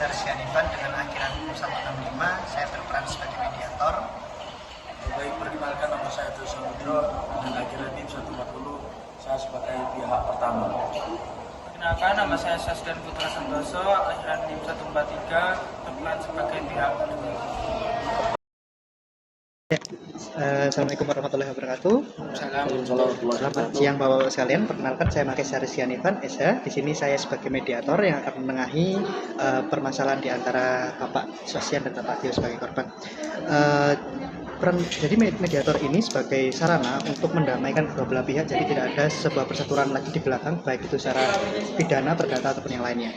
Sarsian Ivan dengan akhiran 165. Saya berperan sebagai mediator. Baik, perkenalkan nama saya Teguh Samudro dengan akhiran NIM 140. Saya sebagai pihak pertama. Perkenalkan, nama saya Sasdan Putra Santoso, akhiran NIM 143, berperan sebagai pihak kedua. Assalamualaikum warahmatullahi wabarakatuh. Selamat siang Bapak-Bapak sekalian. Perkenalkan, saya Makis Sarsian Ivan, SH. Di sini saya sebagai mediator yang akan menengahi permasalahan di antara Bapak Sosian dan Bapak Tio sebagai korban. Jadi mediator ini sebagai sarana untuk mendamaikan kedua belah pihak, jadi tidak ada sebuah percaturan lagi di belakang, baik itu secara pidana, perdata ataupun yang lainnya.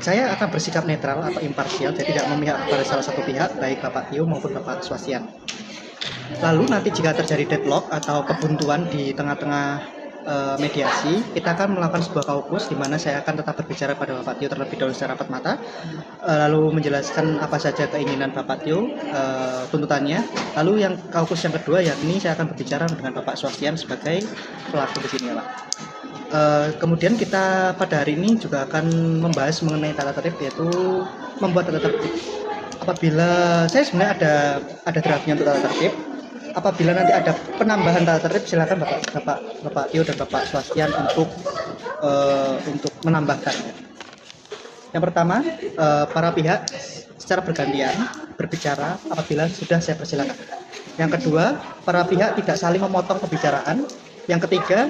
Saya akan bersikap netral atau imparsial, jadi tidak memihak kepada salah satu pihak, baik Bapak Tio maupun Bapak Swasian. Lalu nanti jika terjadi deadlock atau kebuntuan di tengah-tengah mediasi, kita akan melakukan sebuah kaukus di mana saya akan tetap berbicara pada Bapak Tio terlebih dahulu secara empat mata, lalu menjelaskan apa saja keinginan Bapak Tio, tuntutannya. Lalu yang kaukus yang kedua yakni saya akan berbicara dengan Bapak Swasian sebagai pelaku di sini, Pak. Kemudian kita pada hari ini juga akan membahas mengenai tata tertib, yaitu membuat tata tertib. Apabila saya sebenarnya ada draftnya untuk tata tertib, apabila nanti ada penambahan tata tertib, silakan Bapak Tio dan Bapak Swasian untuk menambahkan. Yang pertama, para pihak secara bergantian berbicara apabila sudah saya persilakan. Yang kedua, para pihak tidak saling memotong pembicaraan. Yang ketiga,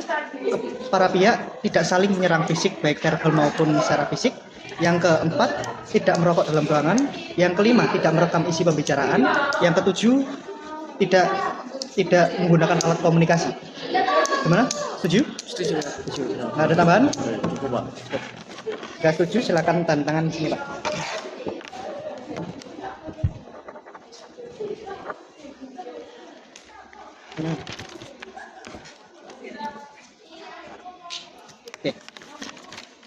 para pihak tidak saling menyerang fisik, baik verbal maupun secara fisik. Yang keempat, tidak merokok dalam ruangan. Yang kelima, tidak merekam isi pembicaraan. Yang ketujuh, tidak menggunakan alat komunikasi. Gimana? Setuju? Setuju. Setuju. Nggak ada tambahan? Cukup, Pak. Nggak setuju, silakan tanda tangan di sini, Pak.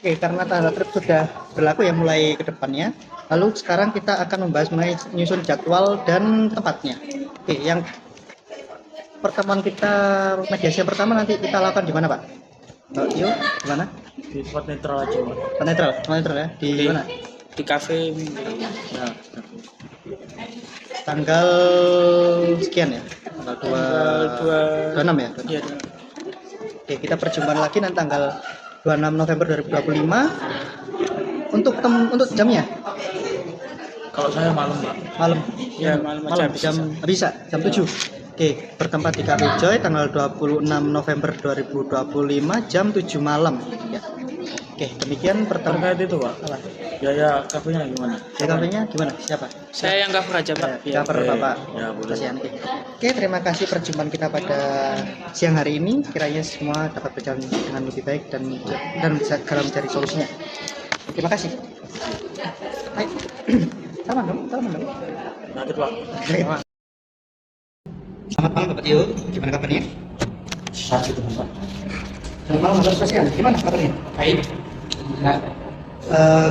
Oke, karena tata tertib sudah berlaku ya mulai ke depannya. Lalu sekarang kita akan membahas mengenai menyusun jadwal dan tempatnya. Oke, yang pertemuan kita mediasi yang pertama nanti kita lakukan di mana, Pak? Pak Tio, di mana? Di tempat netral aja, Pak. Tempat netral ya. Di mana? Di kafe. Nah, tanggal sekian ya. Tanggal 26 ya. Iya. Oke, kita perjumpaan lagi nanti tanggal 26 November 2025 untuk jamnya. Kalau saya malam, Pak. Malam. Ya, malam aja Bisa jam 7. Oke, bertempat di Cafe Joy tanggal 26 November 2025 jam 7 malam ya. Oke, demikian pertemuan. Terkait itu, Pak. Apa? Biaya kafenya gimana? Ya, kafenya gimana? Siapa? Saya yang cover aja, Pak. Cover Bapak. Ya, boleh. Kasihan. Oke, terima kasih perjumpaan kita pada siang hari ini. Kiranya semua dapat berjalan dengan lebih baik dan bisa dalam mencari solusinya. Terima kasih. Baik. Salam dong. Lanjut, Pak. Selamat malam Bapak Tio, gimana kabarnya? Sakit, Pak. Selamat malam Bapak Swasian, gimana kabarnya? Baik. Nah,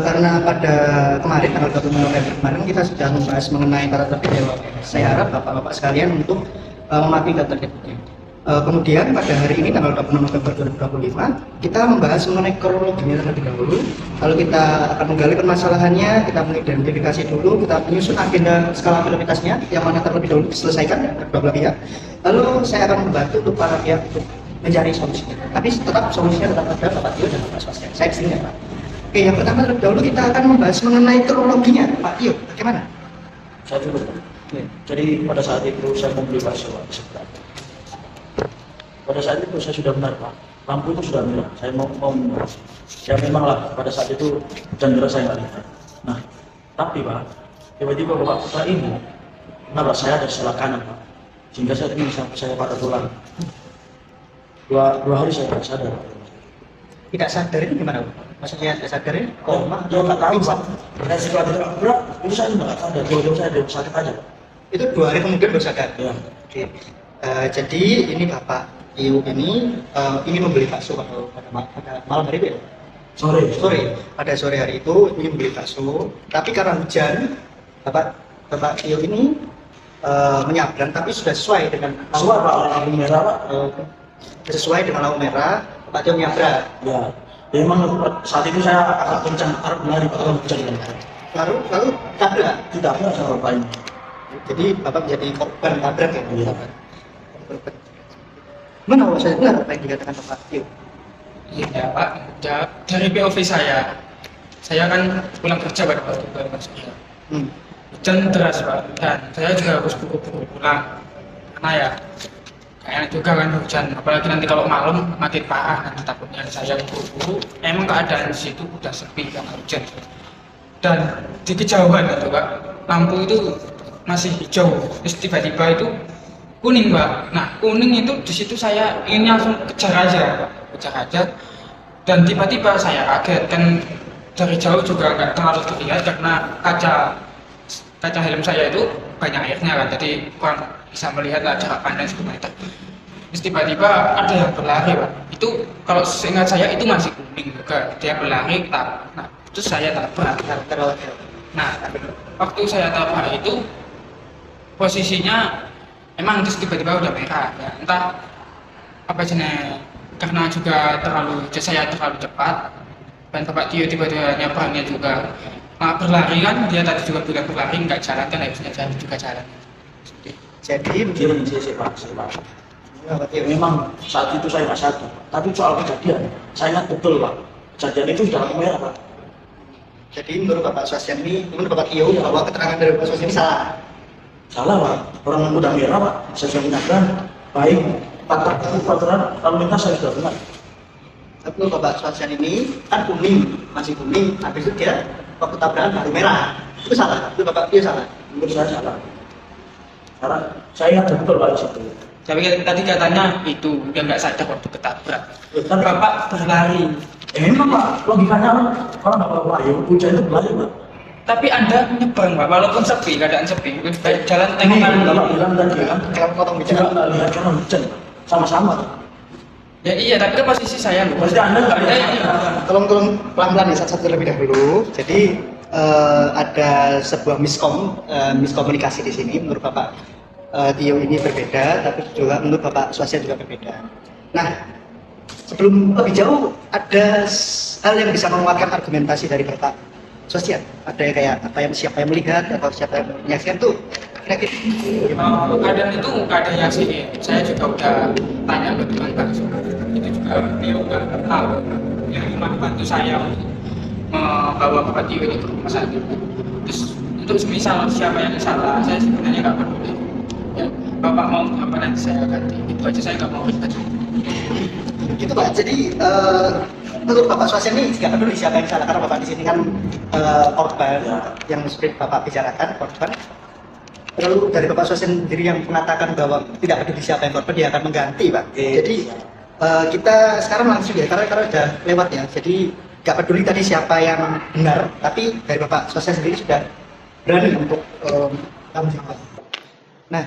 karena pada kemarin tanggal 20 November kemarin kita sudah membahas mengenai tata tertib ya, Pak. Saya harap Bapak-Bapak sekalian untuk mematuhi tata tertibnya. Kemudian pada hari ini tanggal 26 November 2025 kita membahas mengenai kronologinya terlebih dahulu. Lalu kita akan menggali permasalahannya, kita mengidentifikasi dulu, kita menyusun agenda skala prioritasnya yang mana terlebih dahulu diselesaikan kedua belah pihak. Lalu saya akan membantu untuk para pihak untuk mencari solusinya. Tapi tetap solusinya tetap ada Bapak Tio dan Bapak Swasian. Saya di sini ya, Pak. Oke, yang pertama terlebih dahulu kita akan membahas mengenai kronologinya, Pak Tio. Bagaimana? Saya dulu, Pak. Jadi pada saat itu saya membeli bakso, Pak. Pada saat itu saya sudah benar, Pak. Lampu itu sudah merah. Saya mau ya memanglah pada saat itu jendela saya nggak lihat. Nah, tapi Pak, tiba-tiba Bapak Putra ini menabrak saya dari sebelah kanan, Pak. Sehingga saat ini saya patah tulang. Dua hari saya tidak sadar. Tidak sadar itu gimana, Pak? Maksudnya tidak sadar ini? Ya nggak tahu, Pak. Dan setelah tidak berat, itu saya nggak sadar. Jauh-jauh saya ada sakit aja, Pak. Itu 2 hari kemudian baru sadar? Ya. Oke. Jadi ini Bapak Tio ini ingin membeli bakso pada malam hari itu ya? Sore. Pada sore hari itu ingin membeli bakso, tapi karena hujan, Bapak Tio ini menyabrang, tapi sudah sesuai dengan lampu merah, Pak. sesuai dengan lampu merah, Bapak Tio menyabrang. Ya. Ya memang saat itu saya agak kencang, harus lari Pak, kalau hujan kan. Lalu tabrak. Tidak pernah sama bapak ini. Jadi bapak menjadi korban tabrak ya. Iya. Korban. Mana saya benar apa yang dikatakan Bapak Tio? Iya Pak, dari POV saya kan pulang kerja pada waktu itu masuknya. Hmm. Hujan deras Pak, dan saya juga harus buru-buru pulang. Karena ya, kayak juga kan hujan, apalagi nanti kalau malam makin parah, nanti takutnya saya buru-buru. Emang keadaan di situ udah sepi karena hujan. Dan di kejauhan itu Pak, lampu itu masih hijau, terus tiba-tiba itu kuning Pak. Nah kuning itu di situ saya ingin langsung kejar aja Pak, kejar aja. Dan tiba-tiba saya kaget, kan dari jauh juga nggak terlalu terlihat karena kaca helm saya itu banyak airnya kan, jadi kurang bisa melihat lah jarak pandang 10 meter. Terus tiba-tiba ada yang berlari Pak. Itu kalau seingat saya itu masih kuning juga, dia berlari, nah terus saya tabrak. Nah waktu saya tabrak itu posisinya emang terus tiba-tiba udah merah ya, entah apa jenis, karena juga saya terlalu cepat dan Bapak Tio tiba-tiba nyebrangnya juga berlari kan, dia tadi juga bilang berlari nggak jalan kan, harusnya saya juga jalan. Jadi Begini sih Pak, Bapak Tio memang saat itu saya nggak sadar, tapi soal kejadian saya ingat betul Pak. Kejadian itu sudah lampu merah Pak. Jadi menurut Bapak Swastian ini, menurut Bapak Tio bahwa keterangan dari Bapak Swastian ini salah. Salah Pak, orang udah merah Pak, saya sudah menyadarkan. Baik, patoran lalu lintas saya sudah benar. Tapi menurut Bapak Swastian ini kan kuning, masih kuning, habis itu dia waktu tabrakan baru merah. Itu salah, itu Bapak Tio salah. Menurut saya salah. Karena saya ingat betul Pak di situ. Tapi tadi katanya itu dia nggak sadar waktu ketabrak. Tapi Bapak berlari. memang Pak, logikanya orang nggak bawa ayo, hujan itu berlari Pak. Tapi Anda nyebrang Pak, walaupun sepi, keadaan sepi, lebih baik jalan Ini tengok Bapak bilang tadi kan, Kalau potong juga bicara, nggak lihat karena hujan, sama-sama. Ya iya, tapi kan posisi saya loh. Pasti Anda nggak lihat. tolong pelan-pelan ya satu-satu terlebih dahulu. Jadi ada sebuah miskomunikasi di sini. Menurut Bapak Tio ini berbeda, tapi juga menurut Bapak Swastian juga berbeda. Nah, sebelum lebih jauh, ada hal yang bisa menguatkan argumentasi dari Bapak Swastian. Ada yang kayak siapa yang melihat atau siapa yang menyaksikan tuh kira-kira gimana? Keadaan itu nggak ada yang sih. Saya juga udah tanya ke tukang bakso. Itu juga dia udah tahu. Yang membantu saya untuk membawa Bapak Tio ini ke rumah sakit. Terus untuk semisal siapa yang salah, saya sebenarnya nggak peduli. Ya, Bapak mau apa nanti saya ganti. Itu aja, saya nggak mau ribet. Gitu Pak. Jadi menurut Bapak Swastian ini nggak peduli siapa yang salah karena Bapak di sini kan korban yang seperti Bapak bicarakan korban. Lalu dari Bapak Swastian sendiri yang mengatakan bahwa tidak peduli siapa yang korban, dia akan mengganti Pak. Jadi kita sekarang langsung ya karena udah lewat ya. Jadi nggak peduli tadi siapa yang benar, tapi dari Bapak Swastian sendiri sudah berani untuk tanggung jawab. Nah,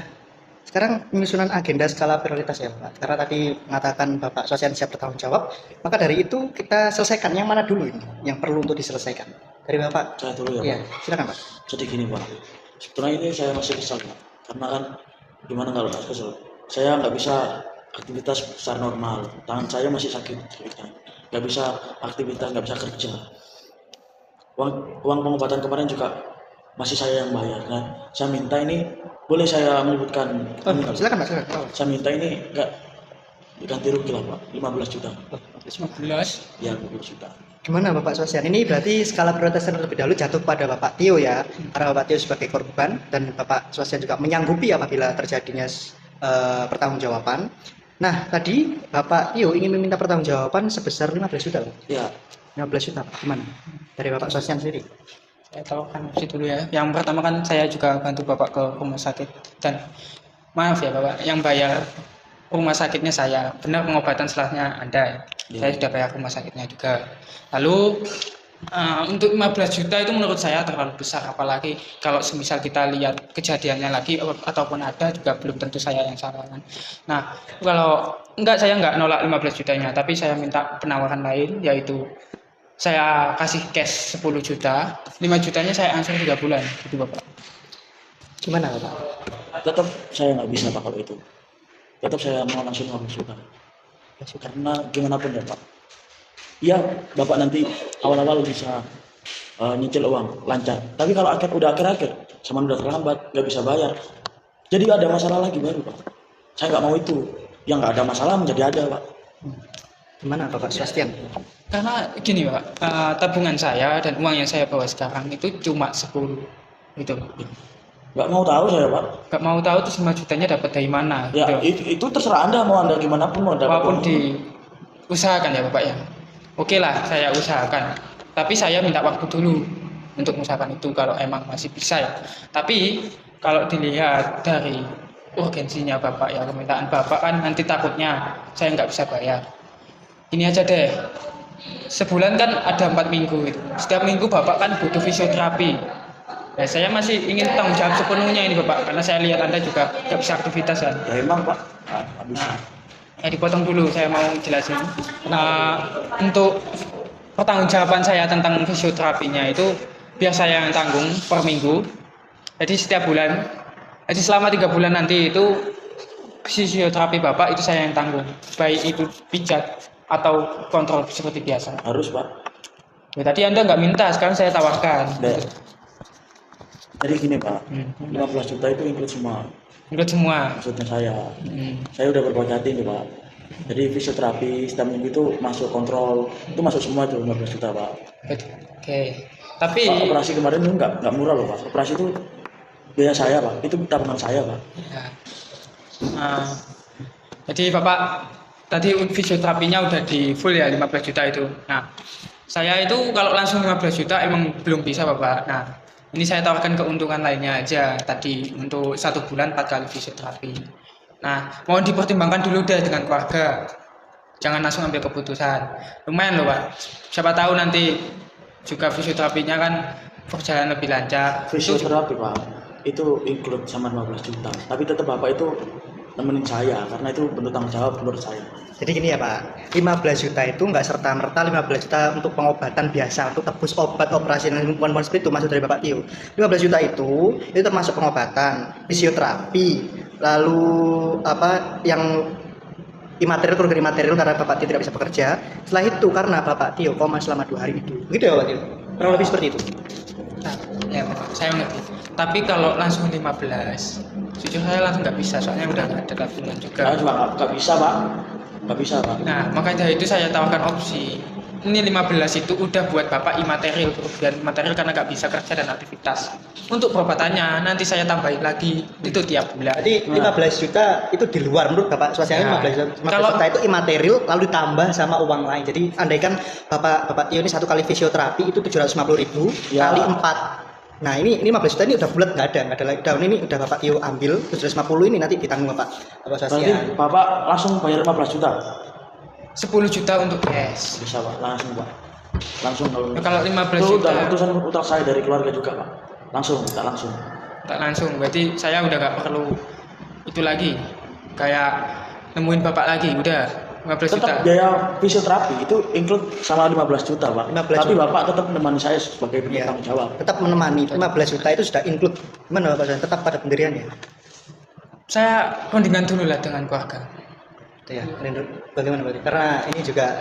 sekarang penyusunan agenda skala prioritas ya Pak. Karena tadi mengatakan Bapak Swastian siap bertanggung jawab, maka dari itu kita selesaikan yang mana dulu ini yang perlu untuk diselesaikan. Dari Bapak. Saya dulu ya Pak. Iya, silakan Pak. Jadi gini Pak, sebetulnya ini saya masih kesal Pak. Karena kan gimana kalau nggak kesel, saya nggak bisa aktivitas secara normal, tangan saya masih sakit, nggak bisa aktivitas, nggak bisa kerja. Uang pengobatan kemarin juga masih saya yang bayar. Nah, saya minta ini, boleh saya menyebutkan? Silakan Pak, silakan. Saya minta ini nggak ganti rugi lah Pak, 15 juta. 15. Ya 15 juta. Gimana Bapak Swastian? Ini berarti skala prioritas terlebih dahulu jatuh pada Bapak Tio ya, karena Bapak Tio sebagai korban dan Bapak Swastian juga menyanggupi apabila terjadinya pertanggungjawaban. Nah, tadi Bapak Tio ingin meminta pertanggungjawaban sebesar 15 juta. Pak. Ya, 15 juta, Pak. Gimana? Dari Bapak Swastian sendiri. Saya tahu kan dulu ya. Yang pertama kan saya juga bantu Bapak ke rumah sakit, dan maaf ya Bapak, yang bayar rumah sakitnya saya. Benar pengobatan setelahnya Anda ya. Ya. Saya sudah bayar rumah sakitnya juga. Lalu untuk 15 juta itu menurut saya terlalu besar, apalagi kalau semisal kita lihat kejadiannya lagi ataupun ada juga belum tentu saya yang salah kan. Nah, kalau saya nggak nolak 15 jutanya, tapi saya minta penawaran lain, yaitu saya kasih cash 10 juta, 5 jutanya saya ansur 3 bulan, gitu Bapak. Gimana Bapak? tetap saya nggak bisa Pak kalau itu. Tetap saya mau langsung 15 juta. Karena gimana pun ya Pak, iya bapak nanti awal-awal bisa nyicil uang lancar. Tapi kalau udah akhir-akhir, sama udah terlambat, nggak bisa bayar. Jadi ada masalah lagi baru pak. Saya nggak mau itu. Yang nggak ada masalah menjadi ada pak. Gimana Bapak Sebastian? Karena gini Pak, tabungan saya dan uang yang saya bawa sekarang itu cuma 10 gitu. Nggak mau tahu saya pak. Gak mau tahu tuh 5 jutanya dapat dari mana Ya gitu. itu terserah anda, mau anda gimana pun mau dapat Walaupun uang. diusahakan ya Bapak ya. Oke lah, saya usahakan. Tapi saya minta waktu dulu untuk mengusahakan itu kalau emang masih bisa ya. Tapi kalau dilihat dari urgensinya Bapak ya, permintaan Bapak kan nanti takutnya saya nggak bisa bayar. Ini aja deh, sebulan kan ada 4 minggu itu. Setiap minggu Bapak kan butuh fisioterapi. Nah, saya masih ingin tanggung jawab sepenuhnya ini Bapak, karena saya lihat Anda juga nggak bisa aktivitas kan. Ya emang pak, nggak bisa. Ya dipotong dulu, saya mau jelasin. Untuk pertanggungjawaban saya tentang fisioterapinya itu biar saya yang tanggung per minggu. Jadi setiap bulan, jadi selama 3 bulan nanti itu fisioterapi Bapak itu saya yang tanggung. Baik itu pijat atau kontrol seperti biasa. Harus pak. Ya, tadi Anda nggak minta, sekarang saya tawarkan. Jadi gini pak, 15 juta itu include semua. Ikut semua. Maksudnya saya udah berbaik hati nih pak. Jadi fisioterapi setiap minggu itu masuk kontrol, itu masuk semua tuh 15 juta pak. Oke. Tapi Pak, operasi kemarin itu nggak murah loh pak. Operasi itu biaya saya pak, itu tabungan saya pak. ya. Jadi Bapak tadi fisioterapinya udah di full ya 15 juta itu. Nah, saya itu kalau langsung 15 juta emang belum bisa Bapak. Nah, ini saya tawarkan keuntungan lainnya aja tadi untuk 1 bulan 4 kali fisioterapi. Nah, mohon dipertimbangkan dulu deh dengan keluarga. Jangan langsung ambil keputusan. Lumayan loh Pak. Siapa tahu nanti juga fisioterapinya kan berjalan lebih lancar. Fisioterapi pak, itu include sama 15 juta. Tapi tetap bapak itu nemenin saya, karena itu bentuk tanggung jawab menurut saya. Jadi gini ya Pak, 15 juta itu nggak serta-merta 15 juta untuk pengobatan biasa, untuk tebus obat operasi dan lingkungan seperti itu masuk dari Bapak Tio. 15 juta itu termasuk pengobatan, fisioterapi, lalu apa yang imaterial, kerugian imaterial karena Bapak Tio tidak bisa bekerja. Setelah itu karena Bapak Tio koma selama 2 hari itu. Begitu ya Bapak Tio? Kurang lebih seperti itu. Nah, ya saya mengerti. Tapi kalau langsung 15, jujur saya langsung nggak bisa, soalnya udah nggak ada tabungan juga. Saya juga nggak bisa pak, nggak bisa pak. Nah, makanya dari itu saya tawarkan opsi. Ini 15 itu udah buat Bapak imaterial, kerugian imaterial karena nggak bisa kerja dan aktivitas. Untuk perabotannya nanti saya tambahin lagi, itu tiap bulan. Jadi 15 juta itu di luar menurut Bapak Swasiana. Ya. 15 juta itu imaterial lalu ditambah sama uang lain. Jadi andaikan Bapak Tio ini 1 kali fisioterapi itu 750.000 Ya. kali 4. Nah ini 15 juta ini udah bulat, nggak ada lagi. Daun ini udah Bapak Tio ambil 750 ini nanti ditanggung Bapak Berarti Swasiana. bapak langsung bayar 15 juta. 10 juta untuk cash. Bisa pak, langsung pak. Langsung kalau. Nah, kalau 15 itu juta udah keputusan utang saya dari keluarga juga pak. Langsung, tak langsung. tak langsung, berarti saya udah nggak perlu itu lagi. Kayak nemuin Bapak lagi, udah 15 juta. Tetap biaya fisioterapi itu include sama 15 juta pak. 15 Tapi juta. bapak tetap menemani saya sebagai Ya. penanggung jawab. Tetap menemani 15 juta itu sudah include. Gimana Bapak Swasiana? Tetap pada pendiriannya. Saya rundingan dulu lah dengan keluarga. Ya, bagaimana berarti? Karena ini juga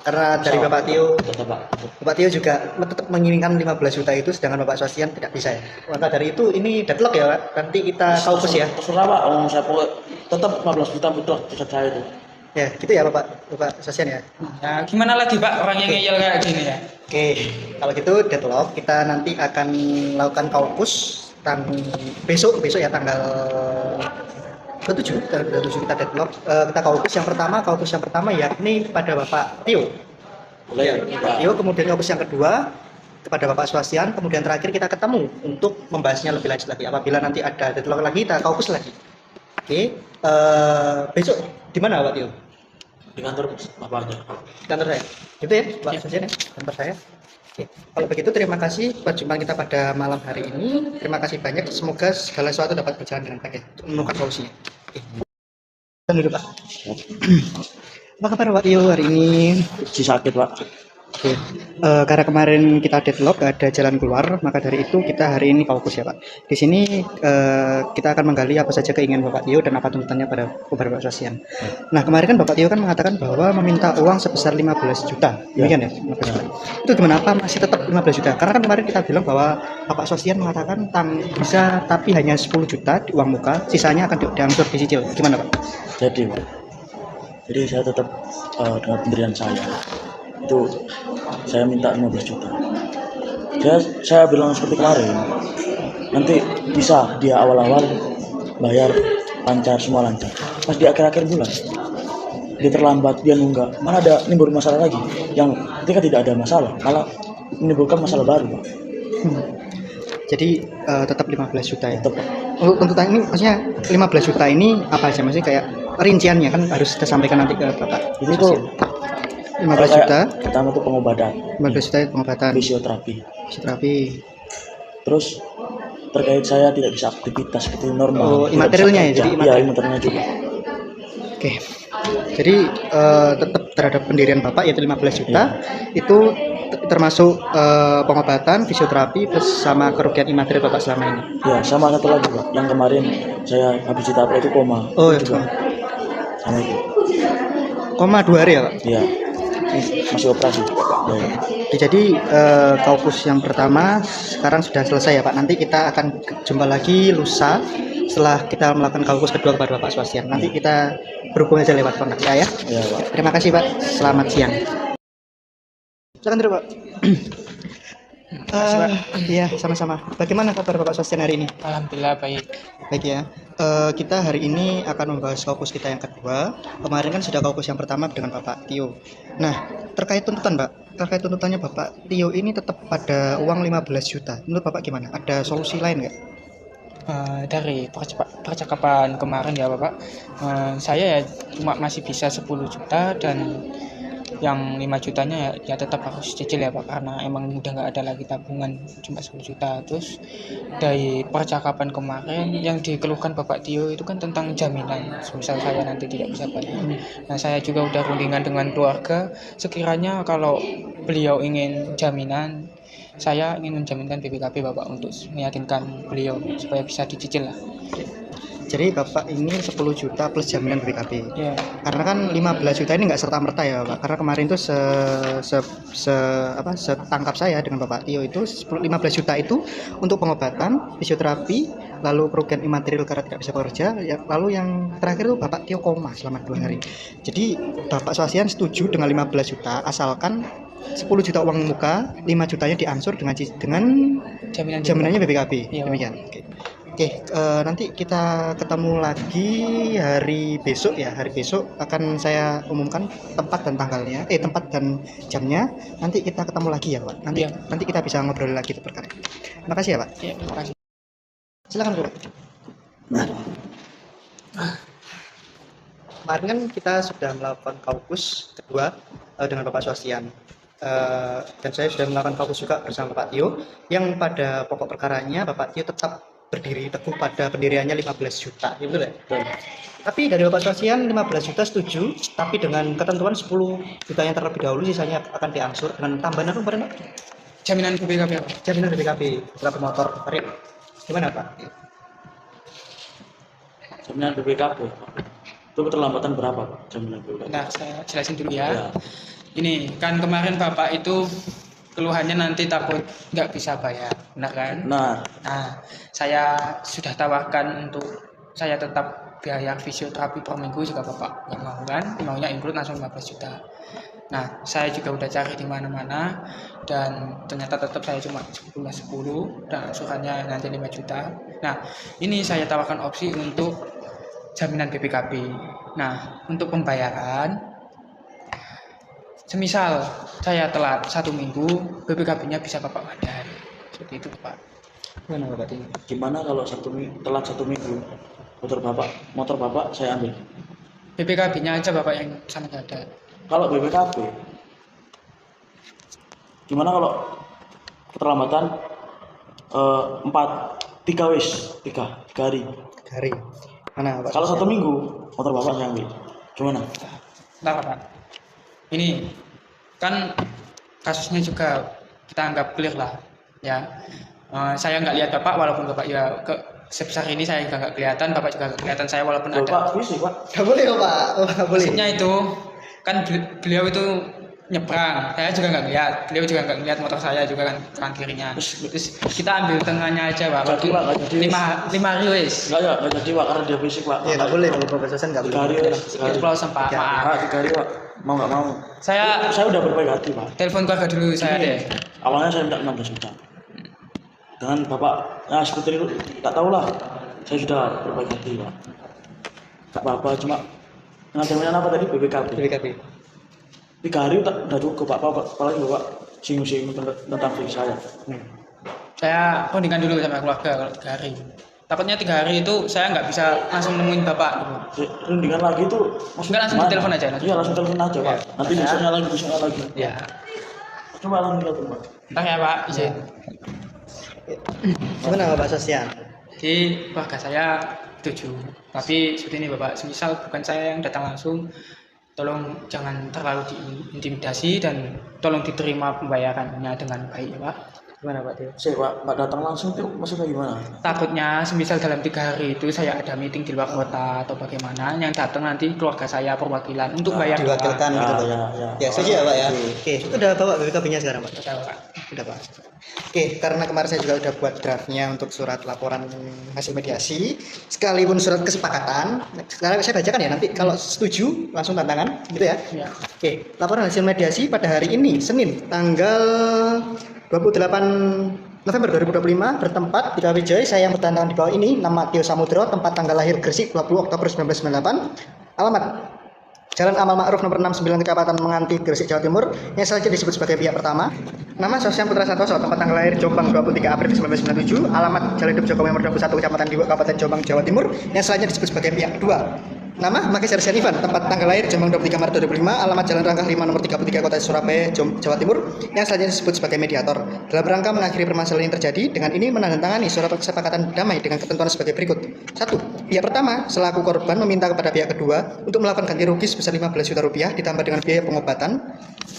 karena dari Bapak Tio, Tetap pak. Bapak Tio juga tetap menginginkan 15 juta itu, sedangkan Bapak Swasian tidak bisa ya. Maka dari itu ini deadlock ya Pak. Nanti kita kaukus ya. Terserah pak, saya tetap 15 juta betul pusat saya itu. Ya, gitu ya Bapak Swasian ya. Ya gimana lagi Pak, orang yang ngeyel kayak gini ya. Oke, kalau gitu deadlock kita nanti akan melakukan kaukus besok ya tanggal 27 kita deadlock. Kita kaukus yang pertama yakni kepada Bapak Tio. Boleh Pak Tio, kemudian kaukus yang kedua kepada Bapak Swasian, kemudian terakhir kita ketemu untuk membahasnya lebih lanjut lagi. Apabila nanti ada deadlock lagi, kita kaukus lagi. Oke, besok di mana Pak Tio? di kantor bapak aja. Di kantor saya. Gitu ya, Pak Swasian ya, kantor saya. Oke. Kalau begitu terima kasih perjumpaan kita pada malam hari ini. Terima kasih banyak. Semoga segala sesuatu dapat berjalan dengan baik ya, untuk menemukan solusinya. Oke. Dulu Pak. Apa kabar Pak Tio hari ini? Si sakit pak. Oke, karena kemarin kita deadlock, gak ada jalan keluar, maka dari itu kita hari ini fokus ya Pak. Di sini kita akan menggali apa saja keinginan Bapak Tio dan apa tuntutannya pada Bapak Sosian. Nah kemarin kan Bapak Tio kan mengatakan bahwa meminta uang sebesar 15 juta, demikian ya? 15 juta. Itu gimana, apa masih tetap 15 juta? Karena kan kemarin kita bilang bahwa Bapak Sosian mengatakan bisa tapi hanya 10 juta di uang muka, sisanya akan diangsur dicicil. Gimana Pak? Jadi Pak, jadi saya tetap dengan pendirian saya itu saya minta 15 juta. Saya bilang seperti kemarin, nanti bisa dia awal-awal bayar lancar, semua lancar. Pas di akhir-akhir bulan dia terlambat, dia nunggak, malah ada nimbul masalah lagi yang ketika tidak ada masalah malah menimbulkan masalah baru Pak. Jadi tetap 15 juta ya. Tetap Pak. Untuk tuntutan ini maksudnya 15 juta ini apa aja, maksudnya kayak rinciannya kan harus kita sampaikan nanti ke Bapak. Ini tuh 15 juta, pertama tuh pengobatan, 15 juta pengobatan, fisioterapi. fisioterapi. Terus terkait saya tidak bisa aktivitas seperti normal. Oh, Tidak imaterialnya bisa ya, jadi kerja. imaterial. Iya, imaterialnya juga. Oke. Jadi tetap terhadap pendirian Bapak yaitu 15 juta itu termasuk pengobatan, fisioterapi plus sama kerugian imaterial Bapak selama ini. Ya, sama satu lagi Pak, yang kemarin saya habis ditabrak itu koma. Oh, Itu juga. ya. Sama itu. Koma 2 hari ya Pak. Iya. Masih operasi. Ya. Jadi kaukus yang pertama sekarang sudah selesai ya Pak. Nanti kita akan jumpa lagi lusa setelah kita melakukan kaukus kedua kepada Bapak Swastian. Nanti kita berhubung aja lewat kontak saya ya. Iya, Pak. Terima kasih Pak. Selamat siang. Silakan dulu Pak. Iya sama-sama. Bagaimana kabar Bapak Swastian hari ini? Alhamdulillah baik. Baik ya. Kita hari ini akan membahas kaukus kita yang kedua. Kemarin kan sudah kaukus yang pertama dengan Bapak Tio. Nah, terkait tuntutan Pak, terkait tuntutannya Bapak Tio ini tetap pada uang 15 juta. Menurut Bapak gimana? Ada solusi lain nggak? Dari percakapan kemarin ya Bapak, saya ya cuma masih bisa 10 juta dan yang 5 jutanya ya tetap harus cicil ya Pak, karena emang udah nggak ada lagi tabungan, cuma 10 juta. Terus dari percakapan kemarin yang dikeluhkan Bapak Tio itu kan tentang jaminan misal saya nanti tidak bisa bayar. Nah saya juga udah rundingan dengan keluarga, sekiranya kalau beliau ingin jaminan, saya ingin menjaminkan BPKB Bapak untuk meyakinkan beliau supaya bisa dicicil lah. Jadi Bapak ini 10 juta plus jaminan BPKB. Ya. Karena kan 15 juta ini nggak serta-merta ya Pak. Karena kemarin tuh setangkap saya dengan Bapak Tio itu 15 juta itu untuk pengobatan, fisioterapi, lalu kerugian imaterial karena tidak bisa bekerja, ya, lalu yang terakhir tuh Bapak Tio koma selama 2 hari. Jadi Bapak Swastian setuju dengan 15 juta asalkan 10 juta uang muka, 5 jutanya diangsur dengan jaminannya BPKB. Iya. Demikian. Oke, nanti kita ketemu lagi hari besok ya. Hari besok akan saya umumkan tempat dan tanggalnya, tempat dan jamnya. Nanti kita ketemu lagi ya, Pak. Nanti kita bisa ngobrol lagi terkait. Terima kasih ya, Pak. Iya, terima kasih. Silakan, Pak. Kemarin kan kita sudah melakukan kaukus kedua dengan Bapak Swastian. Dan saya sudah melakukan kaukus juga bersama Pak Tio, yang pada pokok perkaranya Bapak Tio tetap berdiri teguh pada pendiriannya 15 juta, gitu ya. Tapi dari Bapak Swastian 15 juta setuju, tapi dengan ketentuan 10 juta yang terlebih dahulu, sisanya akan diangsur dengan tambahan apa kemarin Pak? Jaminan BPKB Pak. Jaminan BPKB berapa motor tarif. Gimana Pak? Jaminan BPKB. Itu keterlambatan berapa Pak? Jaminan BPKB. Bentar, saya jelasin dulu ya. Ya. Ini kan kemarin Bapak itu keluhannya nanti takut nggak bisa bayar, benar kan? Nah, saya sudah tawarkan untuk saya tetap biaya fisioterapi per minggu juga Bapak nggak mau kan, maunya include langsung 15 juta. Nah, saya juga udah cari di mana-mana dan ternyata tetap saya cuma 10 dan angsurannya nanti 5 juta. Nah, ini saya tawarkan opsi untuk jaminan BPKB. Nah, untuk pembayaran, semisal saya telat 1 minggu, BPKB-nya bisa Bapak bayar. Seperti itu Bapak. Gimana Bapak Tio? gimana kalau telat 1 minggu motor Bapak saya ambil? BPKB-nya aja Bapak yang sama ada. Kalau BPKB, gimana kalau keterlambatan 3 hari? Hari. Mana Bapak? Kalau 1 minggu, motor Bapak saya ambil. Gimana? Bentar Bapak. Ini kan kasusnya juga kita anggap clear lah ya. Saya nggak lihat bapak, walaupun bapak ya sebesar ini saya juga nggak kelihatan, bapak juga nggak kelihatan saya walaupun ada. Pak fisik pak. Nggak boleh Pak, nggak boleh. Maksudnya itu kan beliau itu nyebrang, saya juga nggak lihat, beliau juga nggak lihat motor saya juga kan kanan kirinya. Terus kita ambil tengahnya aja pak. Jadi pak nggak jadi. lima hari wes. Nggak jadi pak karena dia fisik pak. Iya nggak boleh kalau Bapak Swastian nggak boleh. 3 hari wes. Itu kalau sempat Ya, maaf. Pak 3 hari pak. Mau nggak mau. Saya Saya udah berbaik hati pak. telepon keluarga dulu saya deh. Awalnya saya minta 16 juta. Dengan bapak, ya seperti itu tak tahu lah. Saya sudah berbaik hati pak. Tak apa-apa cuma ngadain apa tadi BPKB. BPKB. 3 hari udah cukup pak. Apalagi bapak singgung-singgung tentang fisik saya. Saya rundingkan dulu sama keluarga kalau 3 hari. Takutnya 3 hari itu saya nggak bisa langsung nemuin bapak gitu. Rundingan lagi itu Enggak, langsung ditelepon aja, langsung. Iya langsung telepon aja pak. Nanti Ya. besoknya lagi. Ya. Coba langsung telepon pak. Ntar ya pak, izin. Gimana Bapak Swastian? Jadi keluarga saya setuju. Tapi seperti ini bapak, semisal bukan saya yang datang langsung, tolong jangan terlalu diintimidasi dan tolong diterima pembayarannya dengan baik ya pak. Gimana pak Tio? Saya pak nggak datang langsung tuh maksudnya gimana? Takutnya semisal dalam 3 hari itu saya ada meeting di luar kota atau bagaimana, yang datang nanti keluarga saya perwakilan untuk bayar Diwakilkan Ya, gitu loh. ya. Ya, setuju ya Pak ya. Oke, udah bawa BPKB-nya sekarang Pak. Saya, Pak. Udah Pak. Oke, karena kemarin saya juga udah buat draftnya untuk surat laporan hasil mediasi, sekalipun surat kesepakatan. Sekarang saya bacakan ya, nanti kalau setuju langsung tantangan, gitu ya. Ya. Oke, laporan hasil mediasi pada hari ini, Senin, tanggal 28 November 2025 bertempat di KW Joy. Saya yang bertantangan di bawah ini, nama Tio Samudro, tempat tanggal lahir Gresik 20 Oktober 1998, alamat Jalan Amal Ma'ruf nomor 69 Kecamatan Menganti, Gresik, Jawa Timur, yang selanjutnya disebut sebagai pihak pertama. Nama Sosyan Putra Santoso, tempat tanggal lahir Jombang 23 April 1997, alamat Jalan Hidup Jokowi nomor 21 Kecamatan Diwa, Kabupaten Jombang, Jawa Timur, yang selanjutnya disebut sebagai pihak kedua. Nama Maki Sersian Ivan, tempat tanggal lahir Jombang 23 Maret 2005, alamat Jalan Rangkah 5 nomor 33 Kota Surabaya, Jawa Timur, yang selanjutnya disebut sebagai mediator. Dalam rangka mengakhiri permasalahan yang terjadi, dengan ini menandatangani surat kesepakatan damai dengan ketentuan sebagai berikut. 1. Pihak pertama selaku korban meminta kepada pihak kedua untuk melakukan ganti rugi sebesar 15 juta rupiah ditambah dengan biaya pengobatan.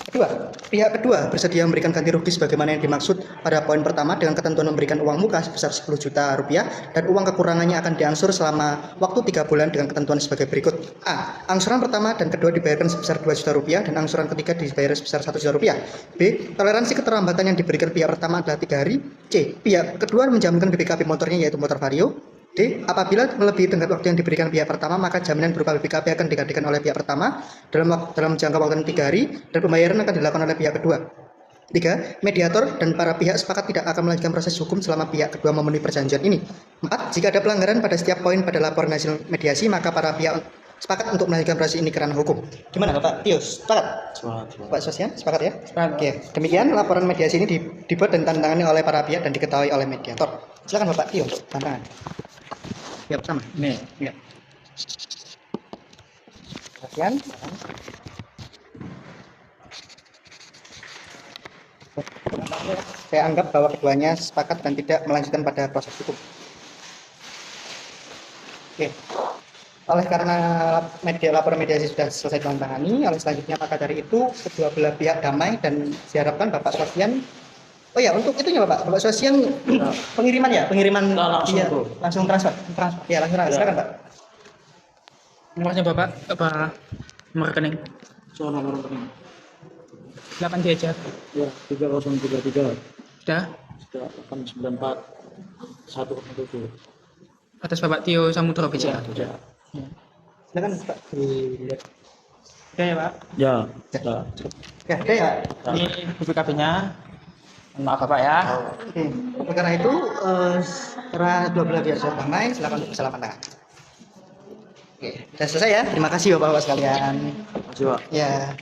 2. Pihak kedua bersedia memberikan ganti rugi sebagaimana yang dimaksud pada poin pertama dengan ketentuan memberikan uang muka sebesar 10 juta rupiah dan uang kekurangannya akan diangsur selama waktu 3 bulan dengan ketentuan sebagai berikut. A. Angsuran pertama dan kedua dibayarkan sebesar 2 juta rupiah dan angsuran ketiga dibayar sebesar 1 juta rupiah. B. Toleransi keterlambatan yang diberikan pihak pertama adalah 3 hari. C. Pihak kedua menjaminkan BPKB motornya yaitu motor Vario. D. Apabila melebihi tenggat waktu yang diberikan pihak pertama, maka jaminan berupa BPKB akan digantikan oleh pihak pertama dalam jangka waktu 3 hari dan pembayaran akan dilakukan oleh pihak kedua. 3. Mediator dan para pihak sepakat tidak akan melanjutkan proses hukum selama pihak kedua memenuhi perjanjian ini. 4. Jika ada pelanggaran pada setiap poin pada laporan hasil mediasi, maka para pihak sepakat untuk melanjutkan proses ini ke ranah hukum. Gimana Bapak Tio? Sepakat? Semangat. Pak Swastian, sepakat ya? Sepakat. Oke, demikian laporan mediasi ini dibuat dan ditandatangani oleh para pihak dan diketahui oleh mediator. Silakan Bapak Tio untuk tantangan. Ya, sama. Nih. Ya. Swastian. Saya anggap bahwa keduanya sepakat dan tidak melanjutkan pada proses hukum. Oke. Oleh karena laporan mediasi sudah selesai ditangani, oleh selanjutnya maka dari itu kedua belah pihak damai dan diharapkan Bapak Swastian. Oh ya, untuk itunya Bapak Swastian pengiriman ya, pengiriman Nah, langsung iya, tuh. langsung transfer. Ya, langsung transfer. Ya. Silakan Pak. Nomornya bapak apa nomor rekening? So nomor rekening. 8 D aja. Ya 3033 Sudah. 894 107. Atas Bapak Tio Samudro BCA. Ya. Silakan Pak. Dilihat. Oke ya Pak. Ya. Ya, oke ya. Ini BPKB-nya. Maaf Bapak ya. Oke. Oleh karena itu, karena dua belah pihak sudah damai, silakan untuk bersalaman tangan. Oke, sudah selesai ya. Terima kasih Bapak-Bapak sekalian. Masih Pak. Ya.